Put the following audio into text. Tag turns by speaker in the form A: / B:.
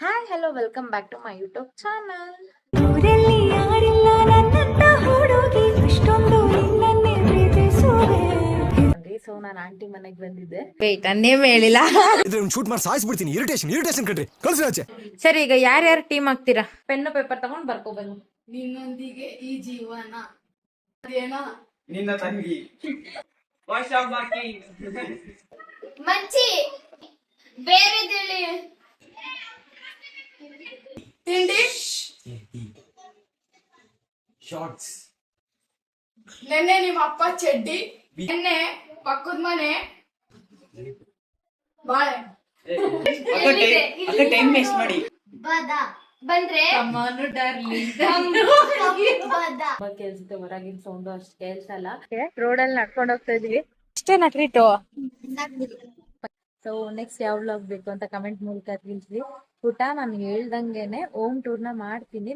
A: Hi hello welcome back to my YouTube channel.
B: ಊರಲ್ಲಿ ಯಾರಿಲ್ಲ ನನ್ನಂತ ಹುಡುಗಿ ಅಷ್ಟೊಂದು ನಿನ್ನನ್ನೇ ಪ್ರೀತಿಸುವೆ.
A: ಸೊ ನಾನು ಆಂಟಿ ಮನೆಗೆ ಬಂದಿದ್ದೆ.
C: ವೇಟ್ ಅನ್ನೇಮ್ ಹೇಳಿಲ್ಲ.
D: ಶೂಟ್ ಮಾಡಿ ಸಾಯಿಸ್ಬಿಡ್ತೀನಿ. ಇರಿಟೇಷನ್ ಕಣ್ರಿ. ಕಳ್ಸಿ.
C: ಸರಿ, ಈಗ ಯಾರ್ಯಾರು ಟೀಮ್ ಆಗ್ತೀರಾ? ಪೆನ್ನು ಪೇಪರ್ ತಗೊಂಡ್ ಬರ್ಕೋಬೇಕು.
E: ನಿನ್ನೊಂದಿಗೆ ಈ ಜೀವನ ಅದೇನೋ
F: ನಿನ್ನ ತಂಗಿ
E: ಮಂಚಿ ಬೇರೆ ತಿಂಡಿ
F: ಶಾರ್ಟ್ಸ್
E: ನೆನ್ನೆ ನಿಮ್ಮ ಅಪ್ಪ ಚಡ್ಡಿ ನೆನ್ನೆ ಪಕ್ಕದ ಮನೆ ಬಾಳೆ
F: ಅಕ್ಕ ಟೈಮ್ ವೇಸ್ಟ್ ಮಾಡಿ
E: ಬಂದ್ರೆ
A: ಕೆಲ್ಸಕ್ಕೆ ಹೊರಗಿನ ಸೌಂಡ್ ಅಷ್ಟು ಕೇಳ್ಸಲ್ಲ. ರೋಡಲ್ಲಿ ನಡ್ಕೊಂಡು ಹೋಗ್ತಾ ಇದೀವಿ.
C: ಇಷ್ಟೇನಾ ಟ್ರೀಟು?
A: ಸೊ ನೆಕ್ಸ್ಟ್ ಯಾವ ವ್ಲಾಗ್ ಬೇಕು ಅಂತ ಕಮೆಂಟ್ ಮೂಲಕ ತಿಳಿಸಿ. ಪುಟ ನಾನು ಹೇಳ್ದಂಗೆನೆ ಹೋಮ್ ಟೂರ್ನ ಮಾಡ್ತೀನಿ.